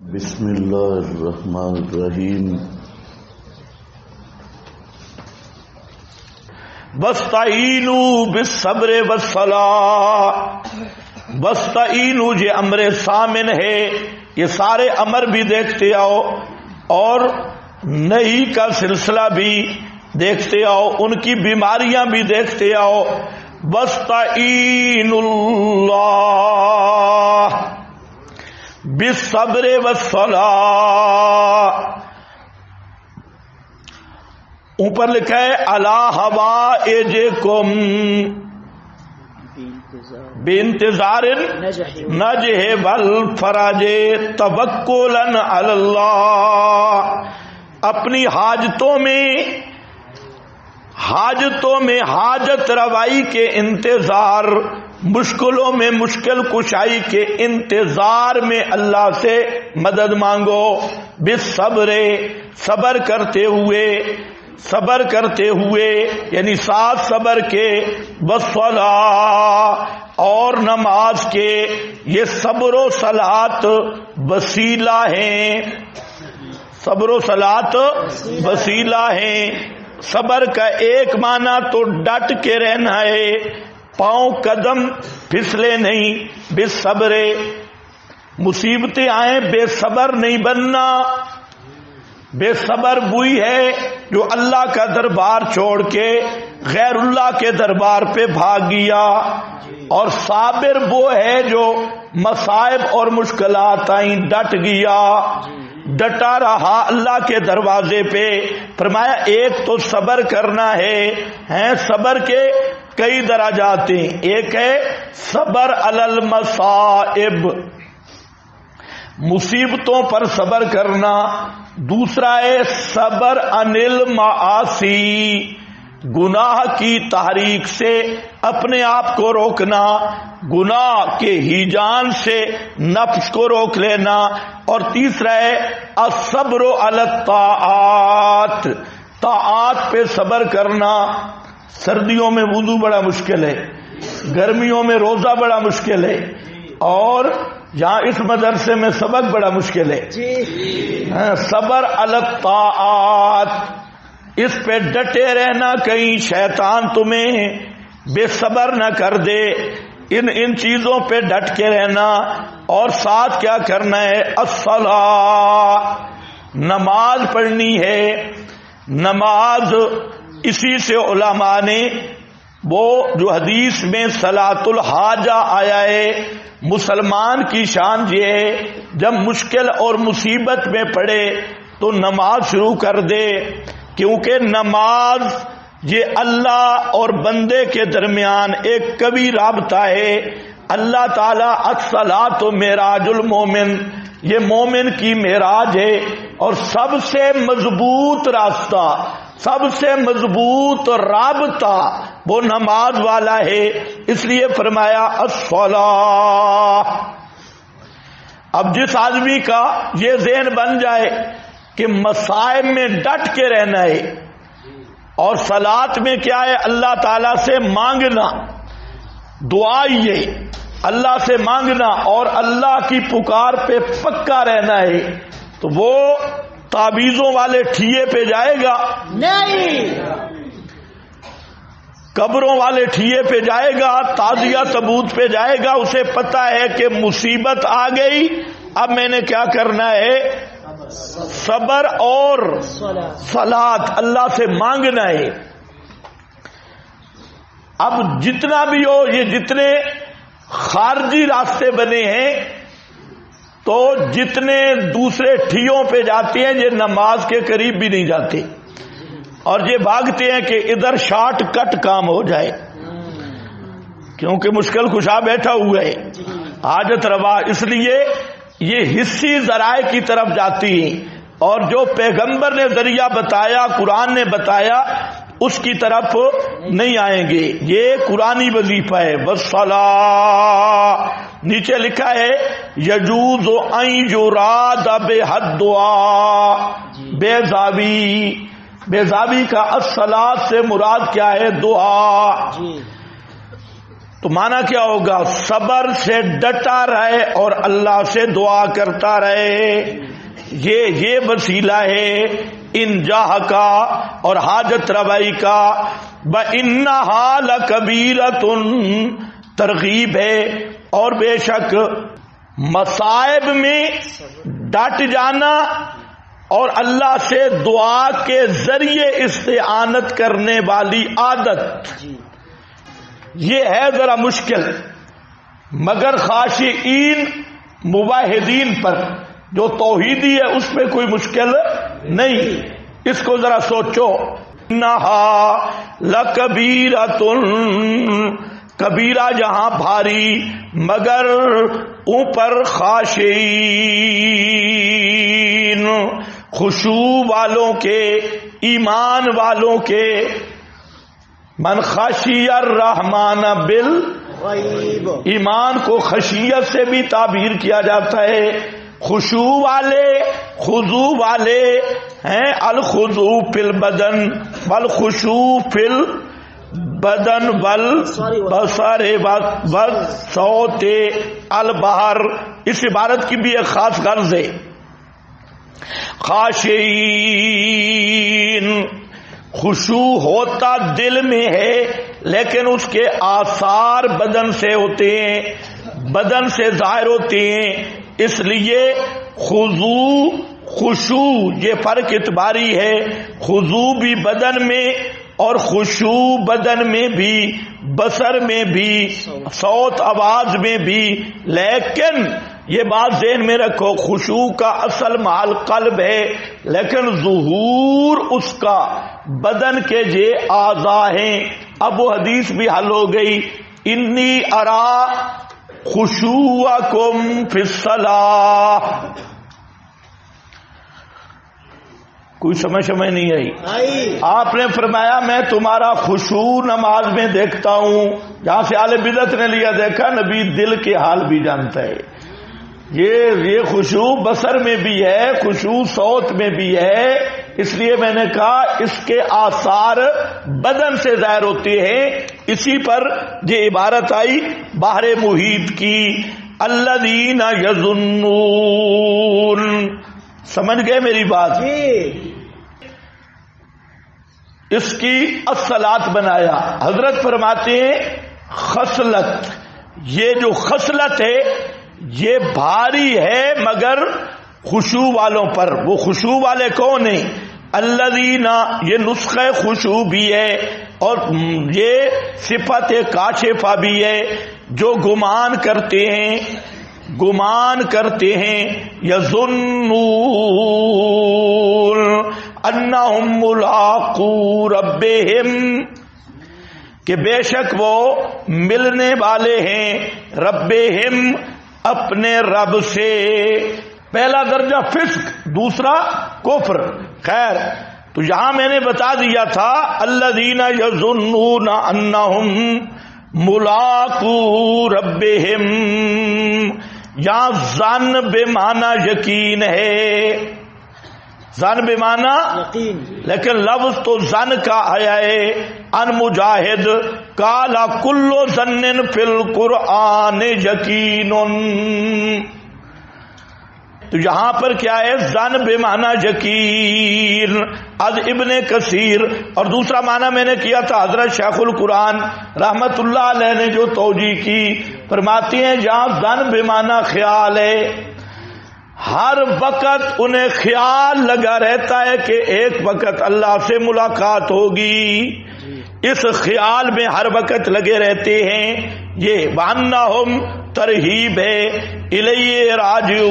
بسم اللہ الرحمن الرحیم وَاسْتَعِينُوا بِالصَّبْرِ وَالصَّلَاةِ وَاسْتَعِينُوا یہ امر سامن ہے، یہ سارے امر بھی دیکھتے آؤ اور نہی کا سلسلہ بھی دیکھتے آؤ، ان کی بیماریاں بھی دیکھتے آؤ۔ وَاسْتَعِينُوا اللَّهَ بالصبر والصلاة، اوپر لکھا ہے علی حوائجکم بانتظار النجح والفرج توکلا علی اللہ، اپنی حاجتوں میں حاجت روائی کے انتظار، مشکلوں میں مشکل کشائی کے انتظار میں اللہ سے مدد مانگو۔ بالصبر صبر کرتے ہوئے یعنی ساتھ صبر کے، والصلاۃ اور نماز کے، یہ صبر و صلاۃ وسیلہ ہیں، صبر و صلاۃ وسیلہ ہیں۔ صبر کا ایک معنی تو ڈٹ کے رہنا ہے، پاؤں قدم پھسلے نہیں، بے صبر، مصیبتیں آئیں بے صبر نہیں بننا۔ بے صبر وہی ہے جو اللہ کا دربار چھوڑ کے غیر اللہ کے دربار پہ بھاگ گیا، اور صابر وہ ہے جو مصائب اور مشکلات آئیں ڈٹ گیا، ڈٹا رہا اللہ کے دروازے پہ۔ فرمایا ایک تو صبر کرنا ہے، صبر کے کئی درجات ہیں، ایک ہے صبر علی المصائب، مصیبتوں پر صبر کرنا، دوسرا ہے صبر عن المعاصی، گناہ کی تحریک سے اپنے آپ کو روکنا، گناہ کے ہیجان سے نفس کو روک لینا، اور تیسرا ہے الصبر علی الطاعات، طاعات پہ صبر کرنا۔ سردیوں میں وضو بڑا مشکل ہے، گرمیوں میں روزہ بڑا مشکل ہے، اور یہاں اس مدرسے میں سبق بڑا مشکل ہے۔ صبر علی الطاعات، اس پہ ڈٹے رہنا، کہیں شیطان تمہیں بے صبر نہ کر دے، ان چیزوں پہ ڈٹ کے رہنا۔ اور ساتھ کیا کرنا ہے؟ الصلاۃ، نماز پڑھنی ہے۔ نماز اسی سے علماء نے وہ جو حدیث میں صلاۃ الحاجہ آیا ہے، مسلمان کی شان یہ ہے جب مشکل اور مصیبت میں پڑے تو نماز شروع کر دے، کیونکہ نماز یہ اللہ اور بندے کے درمیان ایک قوی رابطہ ہے۔ اللہ تعالیٰ الصلاۃ معراج المومن، یہ مومن کی معراج ہے، اور سب سے مضبوط راستہ، سب سے مضبوط رابطہ وہ نماز والا ہے، اس لیے فرمایا الصلاۃ۔ اب جس آدمی کا یہ ذہن بن جائے کہ مصائب میں ڈٹ کے رہنا ہے، اور صلاۃ میں کیا ہے؟ اللہ تعالیٰ سے مانگنا، دعا یہ اللہ سے مانگنا اور اللہ کی پکار پہ پکا رہنا ہے، تو وہ تعویذوں والے ٹھیے پہ جائے گا نہیں، قبروں والے ٹھیے پہ جائے گا، تعزیہ ثبوت پہ جائے گا۔ اسے پتا ہے کہ مصیبت آ گئی، اب میں نے کیا کرنا ہے؟ صبر اور صلاۃ، اللہ سے مانگنا ہے۔ اب جتنا بھی ہو، یہ جتنے خارجی راستے بنے ہیں، تو جتنے دوسرے ٹھیوں پہ جاتے ہیں یہ نماز کے قریب بھی نہیں جاتے، اور یہ بھاگتے ہیں کہ ادھر شارٹ کٹ کام ہو جائے، کیونکہ مشکل کشا بیٹھا ہوا ہے، حاجت روا، اس لیے یہ حصی ذرائع کی طرف جاتی ہیں، اور جو پیغمبر نے ذریعہ بتایا، قرآن نے بتایا، اس کی طرف نہیں آئیں گے۔ یہ قرآنی وظیفہ ہے۔ والصلاۃ، نیچے لکھا ہے یجوز ان یراد بحد دعا، بے زاوی کا الصلاۃ سے مراد کیا ہے؟ دعا۔ تو معنی کیا ہوگا؟ صبر سے ڈٹا رہے اور اللہ سے دعا کرتا رہے. یہ وسیلہ ہے انجاح کا اور حاجت روائی کا. وَإِنَّهَا لَكَبِيرَةٌ ترغیب ہے. اور بے شک مصائب میں ڈٹ جانا اور اللہ سے دعا کے ذریعے استعانت کرنے والی عادت یہ ہے ذرا مشکل، مگر خاشعین موحدین پر جو توحیدی ہے اس پہ کوئی مشکل نہیں. اس کو ذرا سوچو. انہا لکبیرۃ، کبیرہ جہاں بھاری مگر اوپر خاشعین خشوع والوں کے، ایمان والوں کے. من خشی الرحمن بالغیب، ایمان کو خشیت سے بھی تعبیر کیا جاتا ہے. خشوع والے، خضوع والے ہیں. الخضوع فی البدن والخشوع فی البدن والبصر والصوت البحر. اس عبارت کی بھی ایک خاص غرض ہے. خاشعین خشوع ہوتا دل میں ہے لیکن اس کے آثار بدن سے ہوتے ہیں، بدن سے ظاہر ہوتے ہیں. اس لیے خضوع خشوع یہ فرق اعتباری ہے. خضوع بھی بدن میں اور خشوع بدن میں بھی، بصر میں بھی، صوت آواز میں بھی. لیکن یہ بات ذہن میں رکھو، خشوع کا اصل محل قلب ہے لیکن ظہور اس کا بدن کے یہ اعضاء ہیں. اب وہ حدیث بھی حل ہو گئی. انی ارا خشوعکم فی الصلاۃ. کوئی سمجھ نہیں آئی؟ آپ نے فرمایا میں تمہارا خشوع نماز میں دیکھتا ہوں. جہاں سے اہل بدعت نے لیا دیکھا، نبی دل کے حال بھی جانتا ہے. یہ خشوع بصر میں بھی ہے، خشوع صوت میں بھی ہے. اس لیے میں نے کہا اس کے آثار بدن سے ظاہر ہوتے ہیں. اسی پر یہ عبارت آئی بحر محیط کی، الذین یظنون. سمجھ گئے میری بات؟ اس کی اصطلاحات بنایا. حضرت فرماتے ہیں خصلت، یہ جو خصلت ہے یہ بھاری ہے مگر خشوع والوں پر. وہ خشوع والے کون ہیں؟ الذین، یہ نسخہ خشوع بھی ہے اور یہ صفت کاشفہ بھی ہے. جو گمان کرتے ہیں، گمان کرتے ہیں، یظنون انہم ملاقو ربہم، کہ بے شک وہ ملنے والے ہیں ربہم، اپنے رب سے. پہلا درجہ فسق، دوسرا کفر. خیر، تو یہاں میں نے بتا دیا تھا الذین یظنون انہم ملاقو ربہم. یہاں ظن بے معنی یقین ہے، ظن بے معنی یقین، لیکن لفظ تو ظن کا آیا ہے. ان مجاہد قال کل ظن فی القرآن یقین. تو یہاں پر کیا ہے؟ ظن بے معنی یقین. از ابن کثیر. اور دوسرا معنی میں نے کیا تھا حضرت شیخ القرآن رحمت اللہ علیہ نے جو توجیہ کی، فرماتے ہیں جہاں ظن بے معنی خیال ہے، ہر وقت انہیں خیال لگا رہتا ہے کہ ایک وقت اللہ سے ملاقات ہوگی. اس خیال میں ہر وقت لگے رہتے ہیں. یہ وَأَنَّهُمْ ترہیب ہے الیہ راجعون.